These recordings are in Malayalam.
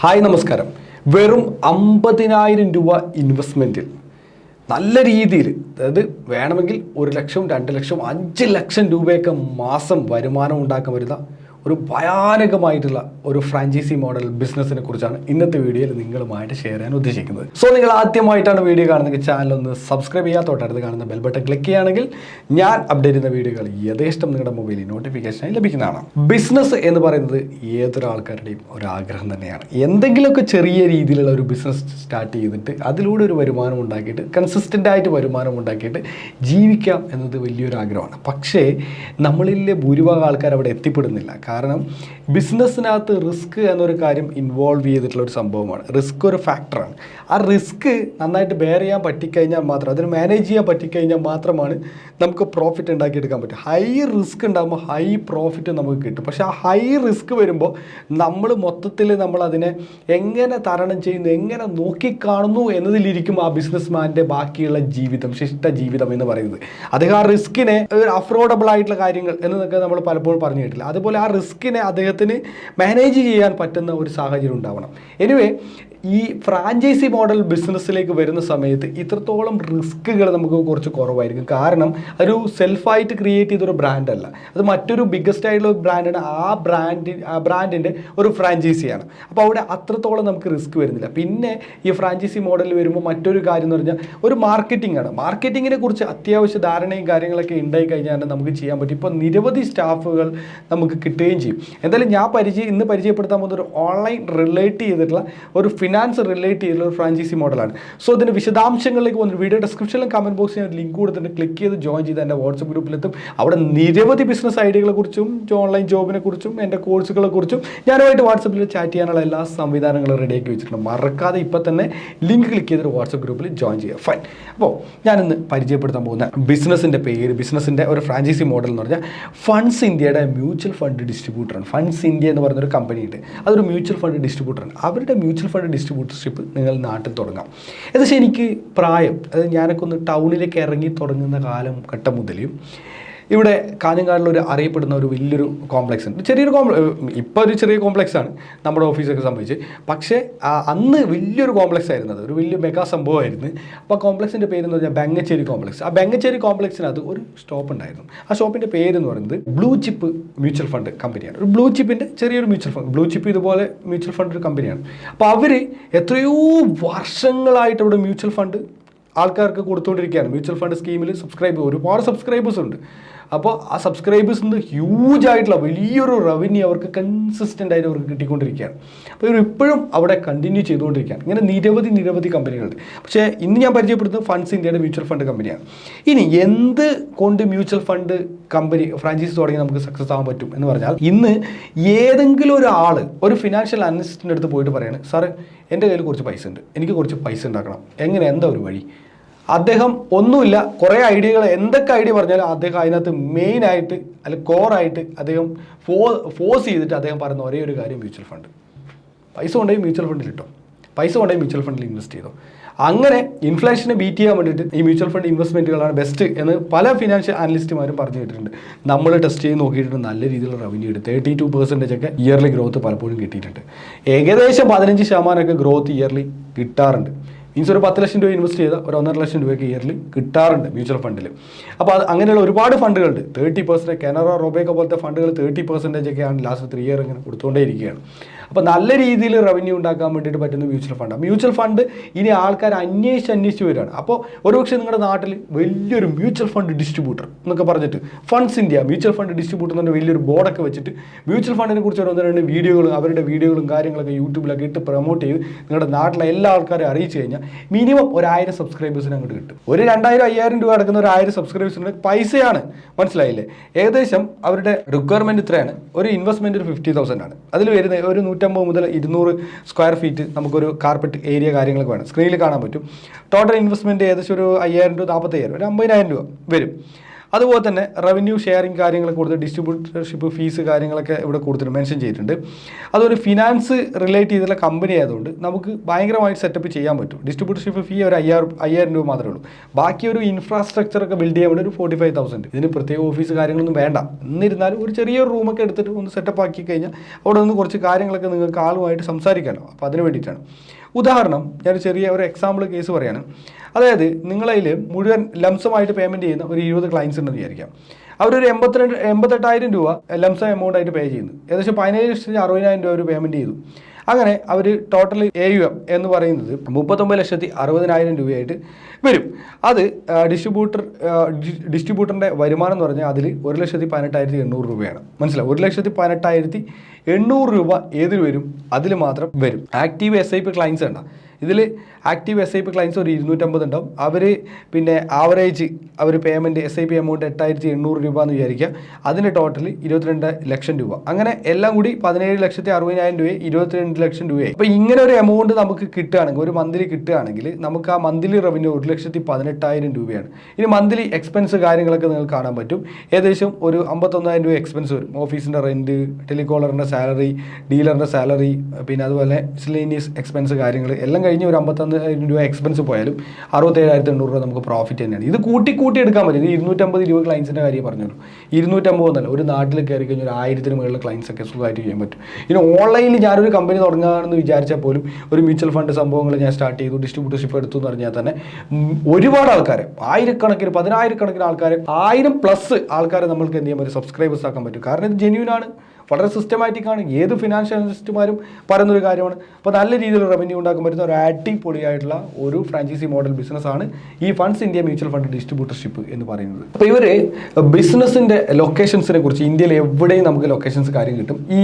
ഹായ് നമസ്കാരം. വെറും 50,000 രൂപ ഇൻവെസ്റ്റ്മെൻറ്റിൽ നല്ല രീതിയിൽ, അതായത് വേണമെങ്കിൽ 1 ലക്ഷം, 2 ലക്ഷം, 5 ലക്ഷം രൂപയൊക്കെ മാസം വരുമാനം ഉണ്ടാക്കാൻ വരുന്ന ഒരു ഭയാനകമായിട്ടുള്ള ഒരു ഫ്രാഞ്ചൈസി മോഡൽ ബിസിനസ്സിനെ കുറിച്ചാണ് ഇന്നത്തെ വീഡിയോയിൽ നിങ്ങളുമായിട്ട് ഷെയർ ചെയ്യാൻ ഉദ്ദേശിക്കുന്നത്. സോ നിങ്ങൾ ആദ്യമായിട്ടാണ് വീഡിയോ കാണുന്നത്, ചാനൽ ഒന്ന് സബ്സ്ക്രൈബ് ചെയ്യുക, തൊട്ടടുത്ത് കാണുന്ന ബെൽ ബട്ടൺ ക്ലിക്ക് ചെയ്യുകയാണെങ്കിൽ ഞാൻ അപ്ഡേറ്റ് ചെയ്യുന്ന വീഡിയോകൾ യഥേഷ്ടം നിങ്ങളുടെ മൊബൈലിൽ നോട്ടിഫിക്കേഷനായി ലഭിക്കുന്നതാണ്. ബിസിനസ് എന്ന് പറയുന്നത് ഏതൊരാൾക്കാരുടെയും ഒരു ആഗ്രഹം തന്നെയാണ്. എന്തെങ്കിലുമൊക്കെ ചെറിയ രീതിയിലുള്ള ഒരു ബിസിനസ് സ്റ്റാർട്ട് ചെയ്തിട്ട് അതിലൂടെ ഒരു വരുമാനം ഉണ്ടാക്കിയിട്ട് കൺസിസ്റ്റൻ്റ് ആയിട്ട് വരുമാനം ഉണ്ടാക്കിയിട്ട് ജീവിക്കാം എന്നത് വലിയൊരു ആഗ്രഹമാണ്. പക്ഷേ നമ്മളിലെ ഭൂരിഭാഗം ആൾക്കാർ അവിടെ എത്തിപ്പെടുന്നില്ല. കാരണം ബിസിനസ്സിനകത്ത് റിസ്ക് എന്നൊരു കാര്യം ഇൻവോൾവ് ചെയ്തിട്ടുള്ള ഒരു സംഭവമാണ്. റിസ്ക് ഒരു ഫാക്ടറാണ്. ആ റിസ്ക് നന്നായിട്ട് ബെയർ ചെയ്യാൻ പറ്റിക്കഴിഞ്ഞാൽ മാത്രം, അതിന് മാനേജ് ചെയ്യാൻ പറ്റിക്കഴിഞ്ഞാൽ മാത്രമാണ് നമുക്ക് പ്രോഫിറ്റ് ഉണ്ടാക്കിയെടുക്കാൻ പറ്റും. ഹൈ റിസ്ക് ഉണ്ടാകുമ്പോൾ ഹൈ പ്രോഫിറ്റ് നമുക്ക് കിട്ടും. പക്ഷേ ആ ഹൈ റിസ്ക് വരുമ്പോൾ നമ്മൾ മൊത്തത്തിൽ നമ്മളതിനെ എങ്ങനെ തരണം ചെയ്യുന്നു, എങ്ങനെ നോക്കിക്കാണുന്നു എന്നതിലിരിക്കും ആ ബിസിനസ്മാൻ്റെ ബാക്കിയുള്ള ജീവിതം, ശിഷ്ട ജീവിതം എന്ന് പറയുന്നത്. അദ്ദേഹം ആ റിസ്കിനെ ഒരു അഫോർഡബിൾ ആയിട്ടുള്ള കാര്യങ്ങൾ എന്നതൊക്കെ നമ്മൾ പലപ്പോഴും പറഞ്ഞു കേട്ടില്ല. അതുപോലെ ആ റിസ്കിനെ അദ്ദേഹത്തിന് മാനേജ് ചെയ്യാൻ പറ്റുന്ന ഒരു സാഹചര്യം ഉണ്ടാവണം. എനിവേ, ഈ ഫ്രാഞ്ചൈസി മോഡൽ ബിസിനസ്സിലേക്ക് വരുന്ന സമയത്ത് ഇത്രത്തോളം റിസ്ക്കുകൾ നമുക്ക് കുറച്ച് കുറവായിരിക്കും. കാരണം ഒരു സെൽഫായിട്ട് ക്രിയേറ്റ് ചെയ്തൊരു ബ്രാൻഡല്ല, അത് മറ്റൊരു ബിഗ്ഗസ്റ്റ് ആയിട്ടുള്ള ഒരു ബ്രാൻഡാണ്. ആ ബ്രാൻഡിൻ്റെ ഒരു ഫ്രാഞ്ചൈസിയാണ്. അപ്പോൾ അവിടെ അത്രത്തോളം നമുക്ക് റിസ്ക് വരുന്നില്ല. പിന്നെ ഈ ഫ്രാഞ്ചൈസി മോഡലിൽ വരുമ്പോൾ മറ്റൊരു കാര്യം എന്ന് പറഞ്ഞാൽ ഒരു മാർക്കറ്റിംഗ് ആണ്. മാർക്കറ്റിങ്ങിനെ കുറിച്ച് അത്യാവശ്യ ധാരണയും കാര്യങ്ങളൊക്കെ ഉണ്ടായി കഴിഞ്ഞാൽ നമുക്ക് ചെയ്യാൻ പറ്റും. ഇപ്പോൾ നിരവധി സ്റ്റാഫുകൾ നമുക്ക് കിട്ടുകയും ചെയ്യും. എന്തായാലും ഞാൻ ഇന്ന് പരിചയപ്പെടുത്താൻ പോകുന്ന ഒരു ഓൺലൈൻ റിലേറ്റ് ചെയ്തിട്ടുള്ള ഒരു ഫിനാൻസ് റിലേറ്റ് ചെയ്തിട്ടുള്ള ഒരു ഫ്രാഞ്ചൈസി മോഡലാണ്. സോ ഇതിൻ്റെ വിശദാംശങ്ങളിലേക്ക് വന്നിട്ട് വീഡിയോ ഡിസ്ക്രിപ്ഷനിലും കമൻറ്റ് ബോക്സിൽ ഞാൻ ലിങ്ക് കൊടുത്തിട്ട് ക്ലിക്ക് ചെയ്ത് ജോയിൻ ചെയ്ത് എൻ്റെ വാട്സപ്പ് ഗ്രൂപ്പിലെത്തും. അവിടെ നിരവധി ബിസിനസ് ഐഡിയകളെ കുറിച്ചും ഓൺലൈൻ ജോബിനെ കുറിച്ചും എൻ്റെ കോഴ്സുകളെ കുറിച്ചും ഞാനുമായിട്ട് വാട്സപ്പിൽ ചാറ്റ് ചെയ്യാനുള്ള എല്ലാ സംവിധാനങ്ങളും റെഡിയാക്കി വെച്ചിട്ടുണ്ട്. മറക്കാതെ ഇപ്പോൾ തന്നെ ലിങ്ക് ക്ലിക്ക് ചെയ്തിട്ട് വാട്സപ്പ് ഗ്രൂപ്പിൽ ജോയിൻ ചെയ്യുക. ഫൈൻ. അപ്പോൾ ഞാനിന്ന് പരിചയപ്പെടുത്താൻ പോകുന്ന ബിസിനസ്സിൻ്റെ പേര്, ബിസിനസ്സിൻ്റെ ഒരു ഫ്രാഞ്ചൈസി മോഡൽ എന്ന് പറഞ്ഞാൽ ഫണ്ട്സ് ഇന്ത്യയുടെ മ്യൂച്വൽ ഫണ്ട് ഡിസ്ട്രിബ്യൂട്ടറാണ്. ഫണ്ട്സ് ഇന്ത്യ എന്ന് പറയുന്നൊരു കമ്പനിയുണ്ട്. അതൊരു മ്യൂച്വൽ ഫണ്ട് ഡിസ്ട്രിബ്യൂട്ടറാണ്. അവരുടെ മ്യൂച്വൽ ഫണ്ട് ഡിസ്ട്രിബ്യൂട്ടർഷിപ്പ് നിങ്ങൾ നാട്ടിൽ തുടങ്ങാം. ഏകദേശം എനിക്ക് പ്രായം, അതായത് ഞാനൊക്കെ ഒന്ന് ടൗണിലേക്ക് ഇറങ്ങി തുടങ്ങുന്ന ഘട്ടം മുതൽ ഇവിടെ കാഞ്ഞങ്ങാടിലൊരു അറിയപ്പെടുന്ന ഒരു വലിയൊരു കോംപ്ലക്സ് ഉണ്ട്. ഇപ്പോൾ ഒരു ചെറിയ കോംപ്ലക്സ് ആണ് നമ്മുടെ ഓഫീസൊക്കെ സംബന്ധിച്ച്. പക്ഷേ അന്ന് വലിയൊരു കോംപ്ലക്സ് ആയിരുന്നു, അത് ഒരു വലിയ മെഗാ സംഭവമായിരുന്നു. അപ്പോൾ ആ കോംപ്ലക്സിൻ്റെ പേരെന്ന് പറഞ്ഞാൽ ബെങ്ങച്ചേരി കോംപ്ലക്സ്. ആ ബെങ്ങച്ചേരി കോംപ്ലക്സിനകത്ത് ഒരു സ്റ്റോപ്പ് ഉണ്ടായിരുന്നു. ആ സ്റ്റോപ്പിൻ്റെ പേരെന്ന് പറയുന്നത് ബ്ലൂ ചിപ്പ് മ്യൂച്വൽ ഫണ്ട് കമ്പനിയാണ്. ഒരു ബ്ലൂ ചിപ്പിൻ്റെ ചെറിയൊരു മ്യൂച്വൽ ഫണ്ട്. ബ്ലൂ ചിപ്പ് ഇതുപോലെ മ്യൂച്വൽ ഫണ്ട് ഒരു കമ്പനിയാണ്. അപ്പോൾ അവർ എത്രയോ വർഷങ്ങളായിട്ട് ഇവിടെ മ്യൂച്വൽ ഫണ്ട് ആൾക്കാർക്ക് കൊടുത്തുകൊണ്ടിരിക്കുകയാണ്. മ്യൂച്വൽ ഫണ്ട് സ്കീമിൽ ഒരുപാട് സബ്സ്ക്രൈബേഴ്സ് ഉണ്ട്. അപ്പോൾ ആ സബ്സ്ക്രൈബേഴ്സിൽ നിന്ന് ഹ്യൂജ് ആയിട്ടുള്ള വലിയൊരു റവന്യൂ അവർക്ക് കൺസിസ്റ്റൻ്റ് ആയിട്ട് അവർക്ക് കിട്ടിക്കൊണ്ടിരിക്കുകയാണ്. അപ്പോൾ ഇവർ ഇപ്പോഴും അവിടെ കണ്ടിന്യൂ ചെയ്തുകൊണ്ടിരിക്കുകയാണ്. ഇങ്ങനെ നിരവധി കമ്പനികളുണ്ട്. പക്ഷേ ഇന്ന് ഞാൻ പരിചയപ്പെടുത്തുന്നത് ഫണ്ട്സ് ഇന്ത്യയുടെ മ്യൂച്വൽ ഫണ്ട് കമ്പനിയാണ്. ഇനി എന്ത് കൊണ്ട് മ്യൂച്വൽ ഫണ്ട് കമ്പനി ഫ്രാഞ്ചൈസി തുടങ്ങി നമുക്ക് സക്സസ് ആകാൻ പറ്റും എന്ന് പറഞ്ഞാൽ, ഇന്ന് ഏതെങ്കിലും ഒരു ഫിനാൻഷ്യൽ അനലിസ്റ്റിൻ്റെ അടുത്ത് പോയിട്ട് പറയാണ്, സാറ് എൻ്റെ കയ്യിൽ കുറച്ച് പൈസ ഉണ്ട്, എനിക്ക് കുറച്ച് പൈസ ഉണ്ടാക്കണം, എന്താ ഒരു വഴി? അദ്ദേഹം ഒന്നുമില്ല, കുറേ ഐഡിയകൾ, എന്തൊക്കെ ഐഡിയ പറഞ്ഞാലും അദ്ദേഹം അതിനകത്ത് മെയിനായിട്ട് അല്ലെങ്കിൽ കോറായിട്ട് അദ്ദേഹം ഫോഴ്സ് ചെയ്തിട്ട് അദ്ദേഹം പറയുന്ന ഒരേ ഒരു കാര്യം മ്യൂച്വൽ ഫണ്ട്. പൈസ കൊണ്ടുപോയി മ്യൂച്വൽ ഫണ്ടിൽ ഇട്ടോ, പൈസ കൊണ്ടുപോയി മ്യൂച്വൽ ഫണ്ടിൽ ഇൻവെസ്റ്റ് ചെയ്തോ. അങ്ങനെ ഇൻഫ്ലേഷനെ ബീറ്റ് ചെയ്യാൻ വേണ്ടിയിട്ട് ഈ മ്യൂച്വൽ ഫണ്ട് ഇൻവെസ്റ്റ്മെൻറ്റുകളാണ് ബെസ്റ്റ് എന്ന് പല ഫിനാൻഷ്യൽ അനലിസ്റ്റുമാരും പറഞ്ഞു കേട്ടിട്ടുണ്ട്. നമ്മൾ ടെസ്റ്റ് ചെയ്ത് നോക്കിയിട്ടുണ്ട്, നല്ല രീതിയിലുള്ള റവന്യൂ ഉണ്ട്. 32% ഒക്കെ ഇയർലി ഗ്രോത്ത് പലപ്പോഴും കിട്ടിയിട്ടുണ്ട്. ഏകദേശം 15% ഗ്രോത്ത് ഇയർലി കിട്ടാറുണ്ട്. മീൻസ് ഒരു 10 ലക്ഷം രൂപ ഇൻവെസ്റ്റ് ചെയ്താൽ ഒരു 1.5 ലക്ഷം രൂപയ്ക്ക് ഇയർലി കിട്ടാറുണ്ട് മ്യൂച്വൽ ഫണ്ടിൽ. അപ്പോൾ അങ്ങനെയുള്ള ഒരുപാട് ഫണ്ടുകളുണ്ട്. 30%, കാനറ റോബേക്ക പോലത്തെ ഫണ്ടുകൾ 30% ഒക്കെയാണ് ലാസ്റ്റ് 3 ഇയർ ഇങ്ങനെ കൊടുത്തുകൊണ്ടേ ഇരിക്കുകയാണ്. അപ്പോൾ നല്ല രീതിയിൽ റവന്യൂ ഉണ്ടാക്കാൻ വേണ്ടിയിട്ട് പറ്റുന്ന മ്യൂച്വൽ ഫണ്ടാണ്. മ്യൂച്വൽ ഫണ്ട് ഇനി ആൾക്കാർ അന്വേഷിച്ച് വരികയാണ്. അപ്പോൾ ഒരുപക്ഷെ നിങ്ങളുടെ നാട്ടിൽ വലിയൊരു മ്യൂച്വൽ ഫണ്ട് ഡിസ്ട്രിബ്യൂട്ടർ എന്നൊക്കെ പറഞ്ഞിട്ട് funds India mutual fund distributor എന്ന് പറഞ്ഞ വലിയൊരു ബോർഡൊക്കെ വെച്ചിട്ട് മ്യൂച്വൽ ഫണ്ടിനെ കുറിച്ച് ഒരു 1-2 വീഡിയോകളും അവരുടെ വീഡിയോകളും കാര്യങ്ങളൊക്കെ യൂട്യൂബിലൊക്കെ ഇട്ട് പ്രൊമോട്ട് ചെയ്ത് നിങ്ങളുടെ നാട്ടിലെ എല്ലാ ആൾക്കാരെയും അറിയിച്ചു കഴിഞ്ഞാൽ മിനിമം 1000 സബ്സ്ക്രൈബേഴ്സിന് അങ്ങോട്ട് കിട്ടും. ഒരു 2000-5000 രൂപ അടക്കുന്ന ഒരു 1000 സബ്സ്ക്രൈബേഴ്സിന് പൈസയാണ്, മനസ്സിലായില്ലേ? ഏകദേശം അവരുടെ റിക്വയർമെൻറ്റ് ഇത്രയാണ്. ഒരു ഇൻവെസ്റ്റ്മെൻറ്റ് ഒരു 50,000 ആണ്. അതിൽ വരുന്ന ഒരു 150 മുതൽ 200 സ്ക്വയർ ഫീറ്റ് നമുക്കൊരു കാർപ്പറ്റ് ഏരിയ കാര്യങ്ങളൊക്കെ വേണം. സ്ക്രീനിൽ കാണാൻ പറ്റും. ടോട്ടൽ ഇൻവെസ്റ്റ്മെൻറ്റ് ഏകദേശം ഒരു 5000 രൂപ, 45,000 ഒരു 50,000 രൂപ വരും. അതുപോലെ തന്നെ റവന്യൂ ഷെയറിംഗ് കാര്യങ്ങളൊക്കെ കൊടുത്ത് ഡിസ്ട്രിബ്യൂട്ടർഷിപ്പ് ഫീസ് കാര്യങ്ങളൊക്കെ ഇവിടെ കൊടുത്തിട്ട് മെൻഷൻ ചെയ്തിട്ടുണ്ട്. അതൊരു ഫിനാൻസ് റിലേറ്റ് ചെയ്തിട്ടുള്ള കമ്പനി ആയതുകൊണ്ട് നമുക്ക് ഭയങ്കരമായിട്ട് സെറ്റപ്പ് ചെയ്യാൻ പറ്റും. ഡിസ്ട്രിബ്യൂട്ടർഷിപ്പ് ഫീ ഒരു 5,000 രൂപ മാത്രമേ ഉള്ളൂ. ബാക്കി ഒരു ഇൻഫ്രാസ്ട്രക്ചർ ഒക്കെ ബിൽഡ് ചെയ്യാൻ വേണ്ടി ഒരു 45,000. ഇതിന് പ്രത്യേക ഓഫീസ് കാര്യങ്ങളൊന്നും വേണ്ട. എന്നിരുന്നാലും ഒരു ചെറിയൊരു റൂമൊക്കെ എടുത്തിട്ട് ഒന്ന് സെറ്റപ്പ് ആക്കി കഴിഞ്ഞാൽ അവിടെ നിന്ന് കുറച്ച് കാര്യങ്ങളൊക്കെ നിങ്ങൾക്ക് ആളുമായിട്ട് സംസാരിക്കാമല്ലോ. അപ്പോൾ അതിന് വേണ്ടിയിട്ടാണ്. ഉദാഹരണം ഞാനൊരു ചെറിയ ഒരു എക്സാമ്പിൾ കേസ് പറയാണ്. അതായത് നിങ്ങളതിൽ മുഴുവൻ ലംസമായിട്ട് പേയ്മെൻറ്റ് ചെയ്യുന്ന ഒരു 20 ക്ലയൻസ് ഉണ്ടെന്ന് വിചാരിക്കാം. അവരൊരു 88,000 രൂപ ലംസം എമൗണ്ട് ആയിട്ട് പേ ചെയ്യുന്നു. ഏകദേശം 17,60,000 രൂപ ഒരു പേയ്മെൻറ്റ് ചെയ്തു. അങ്ങനെ അവർ ടോട്ടൽ AUM എന്ന് പറയുന്നത് 39,60,000 രൂപയായിട്ട് വരും. അത് ഡിസ്ട്രിബ്യൂട്ടറിൻ്റെ വരുമാനം എന്ന് പറഞ്ഞാൽ അതിൽ 1,18,800 രൂപയാണ്. മനസ്സിലാവും? 1,18,800 രൂപ ഏതിൽ വരും? അതിൽ മാത്രം വരും. ആക്റ്റീവ് SIP ക്ലയൻസ് ഉണ്ട്. ഇതിൽ ആക്റ്റീവ് SIP ക്ലയൻസ് ഒരു 250 ഉണ്ടാവും. അവർ പിന്നെ ആവറേജ് അവർ പേയ്മെൻറ്റ് SIP എമൗണ്ട് 8,800 രൂപ എന്ന് വിചാരിക്കുക. അതിന് ടോട്ടൽ 22 ലക്ഷം രൂപ. അങ്ങനെ എല്ലാം കൂടി 17,60,000 രൂപയെ 22 ലക്ഷം രൂപയായി. അപ്പോൾ ഇങ്ങനെ ഒരു എമൗണ്ട് നമുക്ക് കിട്ടുകയാണെങ്കിൽ, ഒരു മന്ത്ലി കിട്ടുകയാണെങ്കിൽ നമുക്ക് ആ മന്ത്ലി റവന്യൂ 1,18,000 രൂപയാണ്. ഇനി മന്ത്ലി എക്സ്പെൻസ് കാര്യങ്ങളൊക്കെ നിങ്ങൾക്ക് കാണാൻ പറ്റും. ഏകദേശം ഒരു 51,000 രൂപ എക്സ്പെൻസ് വരും. ഓഫീസിൻ്റെ റെൻറ്റ്, ടെലികോളറിൻ്റെ സാലറി, ഡീലറിൻ്റെ സാലറി, പിന്നെ അതുപോലെ മിസ്ലേനിയസ് എക്സ്പെൻസ് കാര്യങ്ങൾ എല്ലാം കഴിഞ്ഞ് ഒരു 51,000 രൂപ എക്സ്പെൻസ് പോയാലും 67,800 രൂപ നമുക്ക് പ്രോഫിറ്റ് തന്നെയാണ്. ഇത് കൂട്ടി എടുക്കാൻ പറ്റും. ഇത് 250 രൂപ ക്ലയൻസിൻ്റെ കാര്യം പറഞ്ഞുള്ളൂ. 250 എന്നല്ല, ഒരു നാട്ടിൽ കയറി കഴിഞ്ഞാൽ ഒരു 1000-ന് മുകളിൽ ക്ലയൻസ് ഒക്കെ സുഖമായിട്ട് ചെയ്യാൻ പറ്റും. ഇനി ഓൺലൈനിൽ ഞാനൊരു കമ്പനി തുടങ്ങുകയാണെന്ന് വിചാരിച്ചാൽ പോലും ഒരു മ്യൂച്വൽ ഫണ്ട് സംഭവങ്ങൾ ഞാൻ സ്റ്റാർട്ട് ചെയ്തു, ഡിസ്ട്രിബ്യൂട്ടർഷിപ്പ് എടുത്തു എന്ന് പറഞ്ഞാൽ തന്നെ ഒരുപാട് ആൾക്കാരെ, 1000-കണക്കിന് 10,000-കണക്കിന് ആൾക്കാരെ, 1000+ ആൾക്കാരെ നമ്മൾക്ക് എന്ത് ചെയ്യാൻ പറ്റും? സബ്സ്ക്രൈബേഴ്സ് ആക്കാൻ പറ്റും. കാരണം ഇത് ജെന്യൂനാണ്, വളരെ സിസ്റ്റമാറ്റിക് ആണ്. ഏത് ഫിനാൻഷ്യൽ അനലിസ്റ്റുമാരും പറയുന്നൊരു കാര്യമാണ്. അപ്പോൾ നല്ല രീതിയിൽ റവന്യൂ ഉണ്ടാക്കാൻ പറ്റുന്ന ഒരു അടിപൊളിയായിട്ടുള്ള ഒരു ഫ്രാഞ്ചൈസി മോഡൽ ബിസിനസ്സാണ് ഈ ഫണ്ട്സ് ഇന്ത്യ മ്യൂച്വൽ ഫണ്ട് ഡിസ്ട്രിബ്യൂട്ടർഷിപ്പ് എന്ന് പറയുന്നത്. അപ്പോൾ ഇവർ ബിസിനസ്സിൻ്റെ ലൊക്കേഷൻസിനെ കുറിച്ച് ഇന്ത്യയിൽ എവിടെയും നമുക്ക് ലൊക്കേഷൻസ് കാര്യം കിട്ടും. ഈ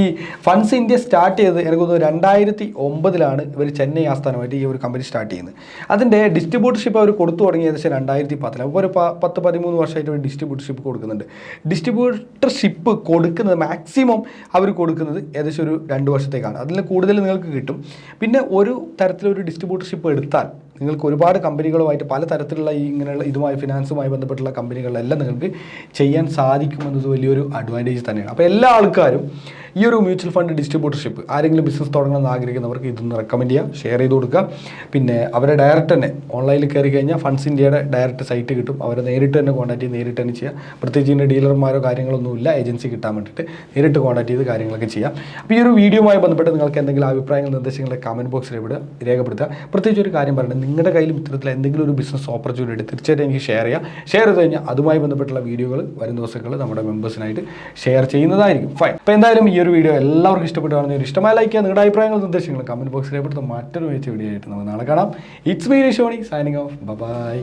ഫണ്ട്സ് ഇന്ത്യ സ്റ്റാർട്ട് ചെയ്തത് എനിക്ക് തോന്നുന്നു 2009 ഇവർ ചെന്നൈ ആസ്ഥാനമായിട്ട് ഈ ഒരു കമ്പനി സ്റ്റാർട്ട് ചെയ്യുന്നത്. അതിൻ്റെ ഡിസ്ട്രിബ്യൂട്ടർഷിപ്പ് അവർ കൊടുത്തു തുടങ്ങി ഏകദേശം 2010. അപ്പോൾ ഒരു 10-13 വർഷമായിട്ട് അവർ ഡിസ്ട്രിബ്യൂട്ടർഷിപ്പ് കൊടുക്കുന്നുണ്ട്. ഡിസ്ട്രിബ്യൂട്ടർഷിപ്പ് കൊടുക്കുന്നത് മാക്സിമം അവർ കൊടുക്കുന്നത് ഏകദേശം ഒരു 2 വർഷത്തേക്കാണ്. അതിൽ കൂടുതൽ നിങ്ങൾക്ക് കിട്ടും. പിന്നെ ഒരു തരത്തിലൊരു ഡിസ്ട്രിബ്യൂട്ടർഷിപ്പ് എടുത്താൽ നിങ്ങൾക്ക് ഒരുപാട് കമ്പനികളുമായിട്ട് പല തരത്തിലുള്ള ഇങ്ങനെയുള്ള ഇതുമായി ഫിനാൻസുമായി ബന്ധപ്പെട്ടുള്ള കമ്പനികളെല്ലാം നിങ്ങൾക്ക് ചെയ്യാൻ സാധിക്കുമെന്നത് വലിയൊരു അഡ്വാൻറ്റേജ് തന്നെയാണ്. അപ്പോൾ എല്ലാ ആൾക്കാരും ഈ ഒരു മ്യൂച്വൽ ഫണ്ട് ഡിസ്ട്രിബ്യൂട്ടർഷിപ്പ് ആരെങ്കിലും ബിസിനസ് തുടങ്ങണമെന്ന് ആഗ്രഹിക്കുന്നവർക്ക് ഇതൊന്ന് റെക്കമെൻഡ് ചെയ്യുക, ഷെയർ ചെയ്ത് കൊടുക്കുക. പിന്നെ അവരെ ഡയറക്റ്റ് തന്നെ ഓൺലൈനിൽ കയറി കഴിഞ്ഞാൽ ഫണ്ട്സ് ഇന്ത്യയുടെ ഡയറക്റ്റ് സൈറ്റ് കിട്ടും. അവരെ നേരിട്ട് തന്നെ കോൺടാക്ട് ചെയ്ത് നേരിട്ട് തന്നെ ചെയ്യുക. പ്രത്യേകിച്ച് ഇതിൻ്റെ ഡീലർമാരോ കാര്യങ്ങളൊന്നുമില്ല, ഏജൻസി കിട്ടാൻ വേണ്ടിയിട്ട് നേരിട്ട് കോൺടാക്ട് ചെയ്ത് കാര്യങ്ങളൊക്കെ ചെയ്യാം. അപ്പോൾ ഈ ഒരു വീഡിയോയുമായി ബന്ധപ്പെട്ട് നിങ്ങൾക്ക് എന്തെങ്കിലും അഭിപ്രായങ്ങൾ, നിർദ്ദേശങ്ങൾ കമൻറ്റ് ബോക്സിൽ രേഖപ്പെടുത്തുക. പ്രത്യേകിച്ച് ഒരു കാര്യം പറയുന്നത്, നിങ്ങളുടെ കയ്യിലും ഇത്തരത്തിൽ എന്തെങ്കിലും ഒരു ബിസിനസ് ഓപ്പർച്യൂണിറ്റി തീർച്ചയായിട്ടും എനിക്ക് ഷെയർ ചെയ്യാം. ഷെയർ ചെയ്ത് കഴിഞ്ഞാൽ അതുമായി ബന്ധപ്പെട്ടുള്ള വീഡിയോകൾ വരും ദിവസങ്ങളിൽ നമ്മുടെ മെമ്പേഴ്സിനായിട്ട് ഷെയർ ചെയ്യുന്നതായിരിക്കും. ഫൈൻ. അപ്പോൾ എന്തായാലും ഈ ഒരു വീഡിയോ എല്ലാവർക്കും ഇഷ്ടപ്പെട്ടാണെന്ന് ഒരു ഇഷ്ടമായ ലൈക്ക് ചെയ്യുക. നിങ്ങളുടെ അഭിപ്രായങ്ങളും നിർദ്ദേശങ്ങൾ കമൻറ്റ് ബോക്സിൽ രേഖപ്പെടുത്തും. മറ്റൊരു മികച്ച വീഡിയോ ആയിട്ട് നമുക്ക് നാളെ കാണാം. It's me Shoni signing off. By.